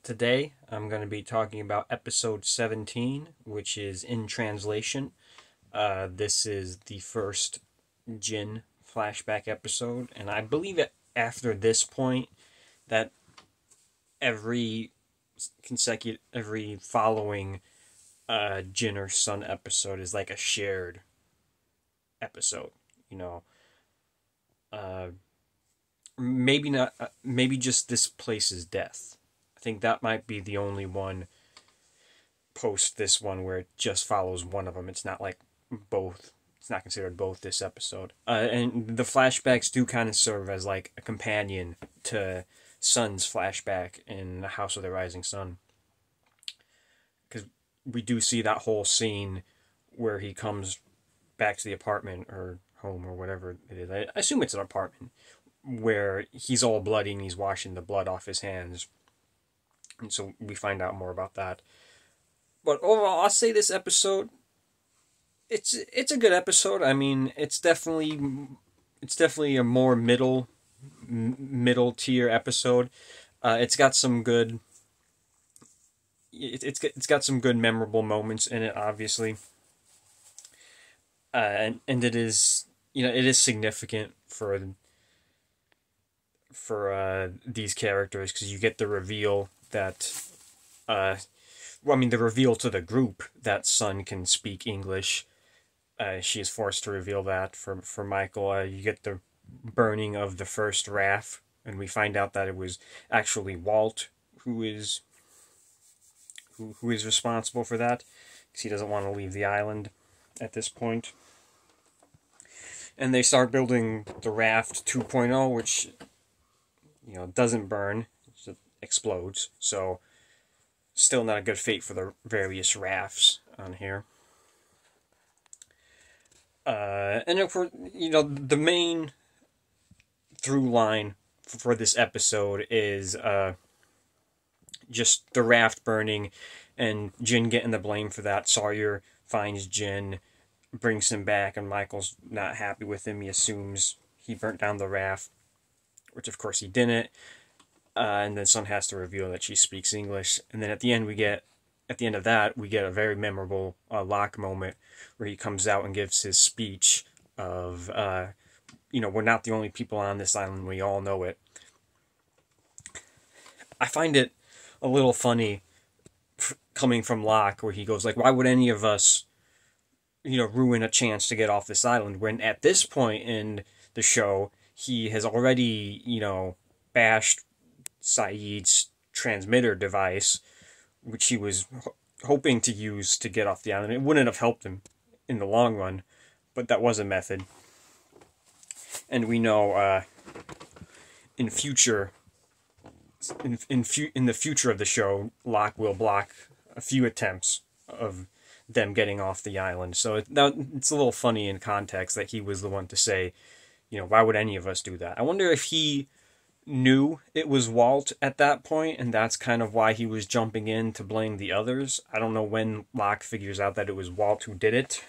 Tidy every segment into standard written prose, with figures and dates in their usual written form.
Today I'm going to be talking about episode 17, which is In Translation. This is the first Jin flashback episode, and I believe after this point that every every following Jin or Sun episode is like a shared episode. You know, uh, maybe not. Maybe just This Place's Death. I think that might be the only one post this one where it just follows one of them. It's not like both. It's not considered both this episode. And the flashbacks do kind of serve as like a companion to Sun's flashback in the House of the Rising Sun. Because we do see that whole scene where he comes back to the apartment or home or whatever it is. I assume it's an apartment where he's all bloody and he's washing the blood off his hands. And so we find out more about that. But overall, I'll say this episode, it's a good episode. I mean, it's definitely a more middle tier episode. It's got some good. It's got some good memorable moments in it, obviously. And it is it is significant for these characters because you get the reveal that the reveal to the group that Sun can speak English. She is forced to reveal that for Michael. You get the burning of the first raft, and we find out that it was actually Walt who is responsible for that, because he doesn't want to leave the island at this point. And they start building the raft 2.0, which doesn't burn, it explodes. So still not a good fate for the various rafts on here. And of course, the main through line for this episode is just the raft burning and Jin getting the blame for that. Sawyer finds Jin, brings him back, and Michael's not happy with him. He assumes he burnt down the raft, which of course he didn't. And then Sun has to reveal that she speaks English. And then at the end we get a very memorable Locke moment where he comes out and gives his speech of, we're not the only people on this island, we all know it. I find it a little funny coming from Locke, where he goes like, why would any of us, ruin a chance to get off this island, when at this point in the show, he has already, bashed Sayid's transmitter device, which he was hoping to use to get off the island. It wouldn't have helped him in the long run, but that was a method. And we know in the future of the show, Locke will block a few attempts of them getting off the island. So it's a little funny in context that he was the one to say, why would any of us do that? I wonder if he knew it was Walt at that point, and that's kind of why he was jumping in to blame the others. I don't know when Locke figures out that it was Walt who did it.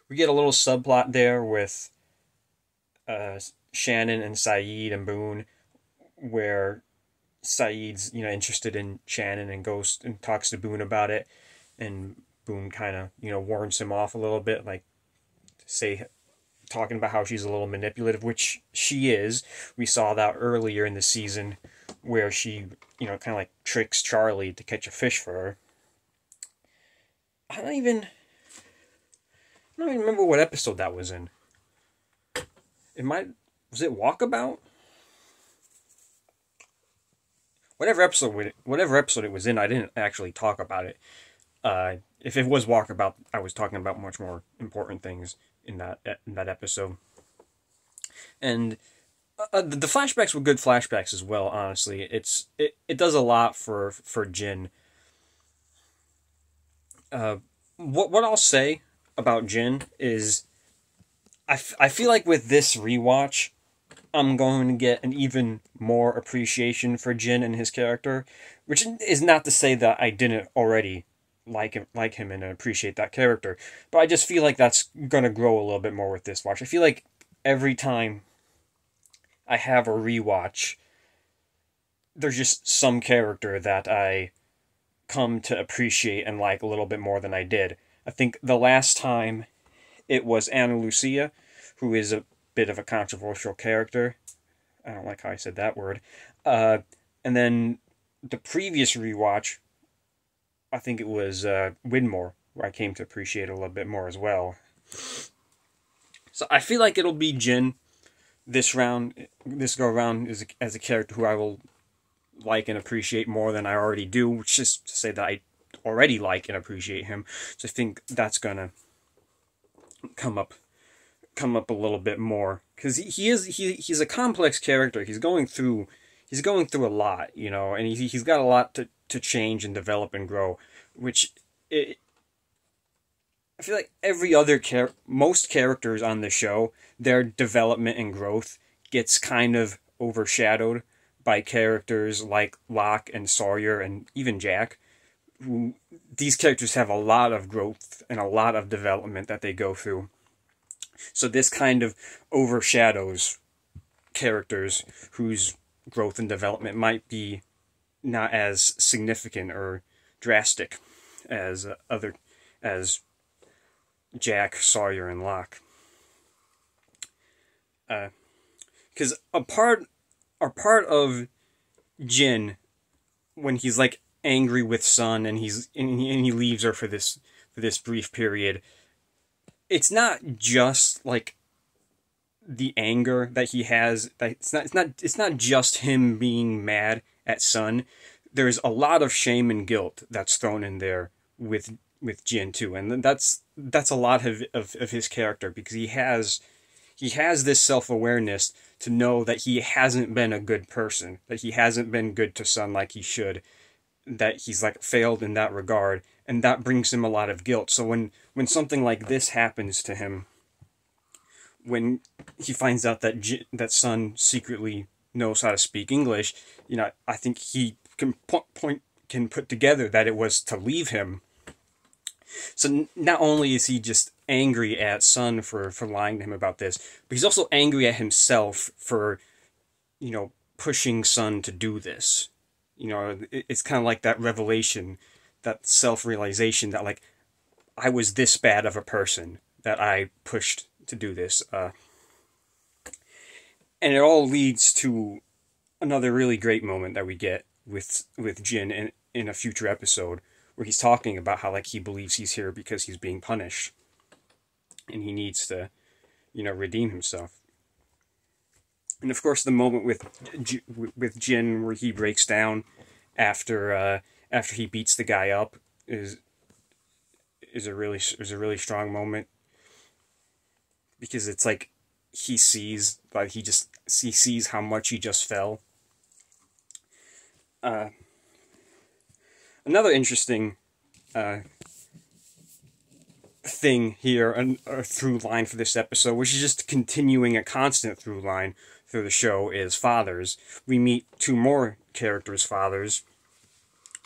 We get a little subplot there with Shannon and Sayid and Boone, where Sayid's interested in Shannon and goes and talks to Boone about it, and Boone kind of warns him off a little bit, like talking about how she's a little manipulative, which she is. We saw that earlier in the season where she, kind of like tricks Charlie to catch a fish for her. I don't even remember what episode that was in. Was it Walkabout? Whatever episode it was in, I didn't actually talk about it. If it was Walkabout, I was talking about much more important things in that episode. And the flashbacks were good flashbacks as well, honestly. It does a lot for Jin. What I'll say about Jin is I feel like with this rewatch, I'm going to get an even more appreciation for Jin and his character, which is not to say that I didn't already like him and appreciate that character, but I just feel like that's gonna grow a little bit more with this watch. I feel like every time I have a rewatch, there's just some character that I come to appreciate and like a little bit more than I did. I think the last time it was Ana Lucia, who is a bit of a controversial character. I don't like how I said that word. Uh, and then the previous rewatch, I think it was Widmore, where I came to appreciate it a little bit more as well. So I feel like it'll be Jin this round, this go around as a character who I will like and appreciate more than I already do, which is to say that I already like and appreciate him. So I think that's gonna come up a little bit more, because he's a complex character. He's going through a lot, and he's got a lot to change and develop and grow, which I feel like most characters on the show, their development and growth gets kind of overshadowed by characters like Locke and Sawyer and even Jack, who these characters have a lot of growth and a lot of development that they go through. So this kind of overshadows characters whose growth and development might be not as significant or drastic as Jack, Sawyer, and Locke. Because a part of Jin, when he's like angry with Sun and he leaves her for this brief period, it's not just like the anger that he has. It's not just him being mad at Sun. There's a lot of shame and guilt that's thrown in there with Jin too, and that's a lot of his character, because he has this self-awareness to know that he hasn't been a good person, that he hasn't been good to Sun like he should, that he's like failed in that regard, and that brings him a lot of guilt. So when something like this happens to him, when he finds out that Sun secretly knows how to speak English, I think he can can put together that it was to leave him. So not only is he just angry at Sun for lying to him about this, but he's also angry at himself for, pushing Sun to do this. It's kind of like that revelation, that self-realization that, like, I was this bad of a person that I pushed to do this. And it all leads to another really great moment that we get with Jin in a future episode, where he's talking about how, like, he believes he's here because he's being punished, and he needs to, redeem himself. And of course, the moment with Jin where he breaks down after he beats the guy up is a really strong moment, because it's like he sees how much he just fell. Another interesting thing here, a through line for this episode, which is just continuing a constant through line through the show, is fathers. We meet two more characters' fathers.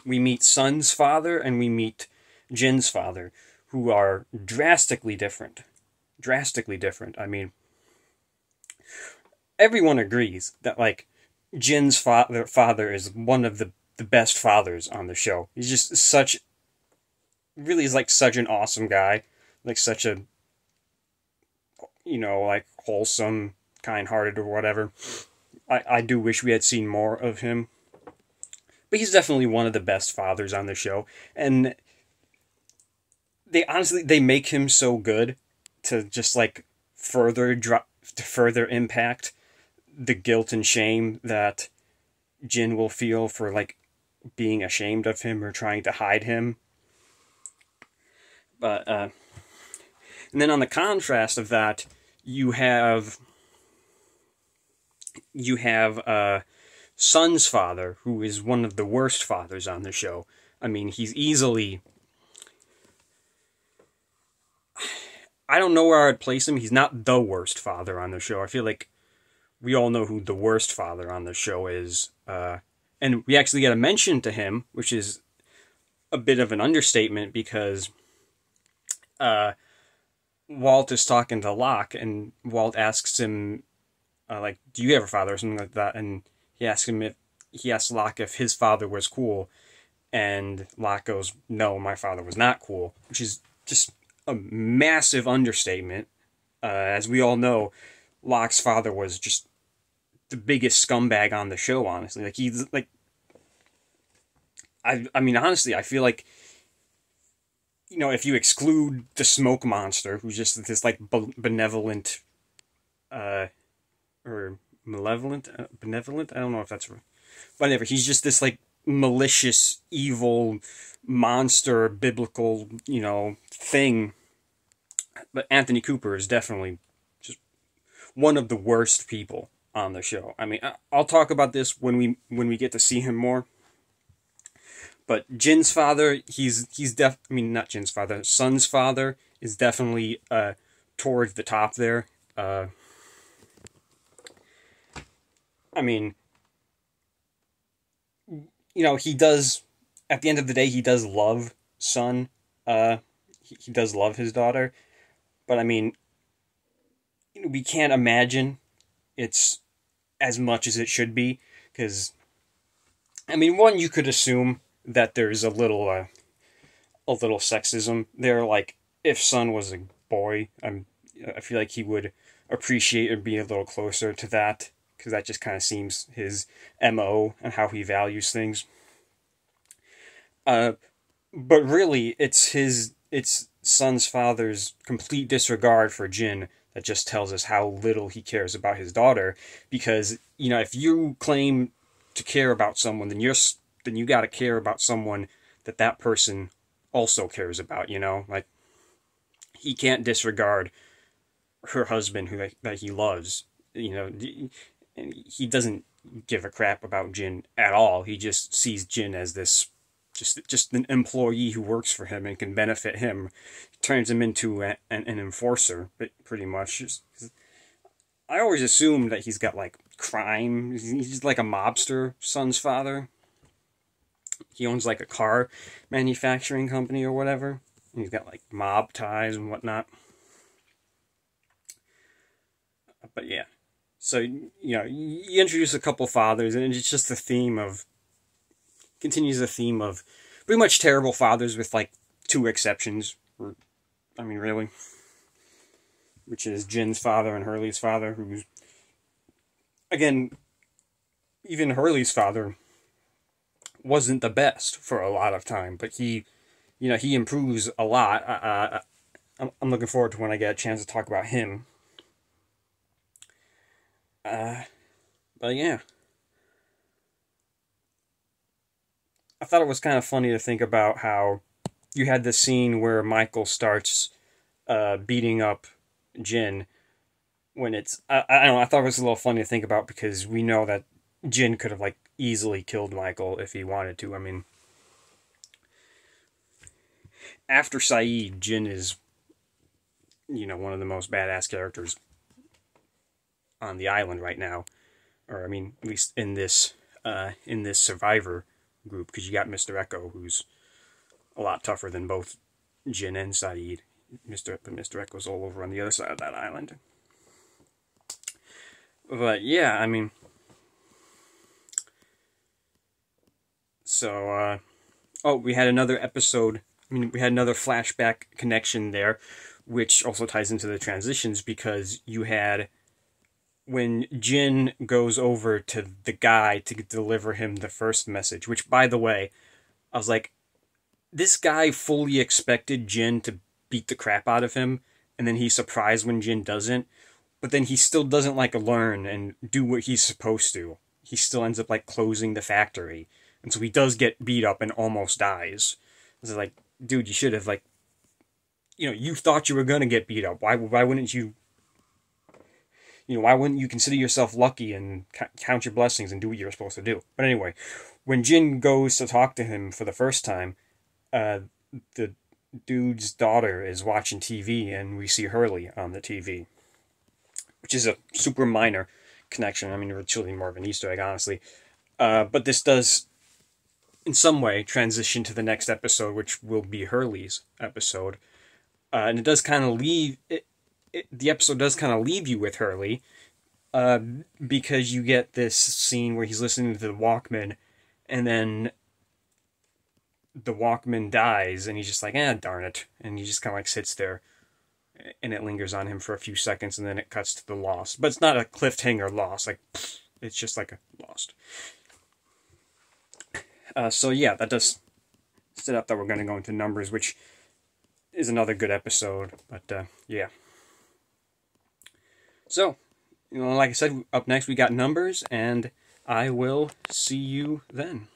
We meet Sun's father and we meet Jin's father, who are drastically different. I mean, everyone agrees that, like, Jin's father is one of the best fathers on the show. He's just such an awesome guy, like such a, like, wholesome, kind-hearted or whatever. I do wish we had seen more of him, but he's definitely one of the best fathers on the show, and they make him so good to just, like, further impact the guilt and shame that Jin will feel for, like, being ashamed of him or trying to hide him. But and then on the contrast of that, you have Sun's father, who is one of the worst fathers on the show. I mean, he's easily, I don't know where I'd place him. He's not the worst father on the show. I feel like we all know who the worst father on the show is. And we actually get a mention to him, which is a bit of an understatement, because Walt is talking to Locke, and Walt asks him, like, do you have a father, or something like that, and he asks him he asks Locke if his father was cool, and Locke goes, "No, my father was not cool," which is just a massive understatement. As we all know, Locke's father was just the biggest scumbag on the show. Honestly, like he's like, I mean, honestly, I feel like, if you exclude the smoke monster, who's just this like benevolent, or malevolent, benevolent. I don't know if that's right. Whatever. He's just this like malicious, evil monster, biblical, thing. But Anthony Cooper is definitely just one of the worst people on the show. I mean, I'll talk about this when we get to see him more. But Jin's father, not Jin's father, Sun's father is definitely towards the top there. I mean, he does, at the end of the day, he does love Sun. He does love his daughter. But I mean, we can't imagine it's as much as it should be. Because, I mean, one, you could assume that there's a little sexism there. Like, if Sun was a boy, I feel like he would appreciate and be a little closer to that, because that just kind of seems his MO and how he values things. But really, it's Sun's father's complete disregard for Jin that just tells us how little he cares about his daughter. Because, if you claim to care about someone, then you got to care about someone that person also cares about. Like, he can't disregard her husband that he loves. And he doesn't give a crap about Jin at all. He just sees Jin as this just an employee who works for him and can benefit him. Turns him into an enforcer, pretty much. I always assumed that he's got like crime. He's just like a mobster, Sun's father. He owns like a car manufacturing company or whatever. And he's got like mob ties and whatnot. But yeah. So, you introduce a couple fathers, and it's just continues the theme of pretty much terrible fathers with like two exceptions. Really. Which is Jin's father and Hurley's father, who's, again, even Hurley's father wasn't the best for a lot of time, but he improves a lot. I'm looking forward to when I get a chance to talk about him. But yeah. I thought it was kind of funny to think about how you had this scene where Michael starts beating up Jin when it's... I don't know, I thought it was a little funny to think about because we know that Jin could have like easily killed Michael if he wanted to. I mean, after Saeed, Jin is, one of the most badass characters on the island right now. Or, I mean, at least in this Survivor group, because you got Mr. Echo, who's a lot tougher than both Jin and Saeed. Mr. Echo's all over on the other side of that island. But yeah, I mean, so we had another episode. We had another flashback connection there, which also ties into the transitions, because you had when Jin goes over to the guy to deliver him the first message, which, by the way, I was like, this guy fully expected Jin to beat the crap out of him, and then he's surprised when Jin doesn't, but then he still doesn't, like, learn and do what he's supposed to. He still ends up, like, closing the factory, and so he does get beat up and almost dies. It's like, dude, you should have, like, you thought you were gonna get beat up. Why wouldn't you... why wouldn't you consider yourself lucky and count your blessings and do what you're supposed to do? But anyway, when Jin goes to talk to him for the first time, the dude's daughter is watching TV, and we see Hurley on the TV, which is a super minor connection. I mean, it's really more of an Easter egg, honestly. But this does, in some way, transition to the next episode, which will be Hurley's episode. And it does kind of leave... the episode does kind of leave you with Hurley, because you get this scene where he's listening to the Walkman, and then the Walkman dies, and he's just like, darn it. And he just kind of like sits there, and it lingers on him for a few seconds, and then it cuts to the Lost. But it's not a cliffhanger Lost, like, it's just like a Lost. So yeah, that does set up that we're going to go into numbers, which is another good episode, but yeah. So, like I said, up next we got numbers, and I will see you then.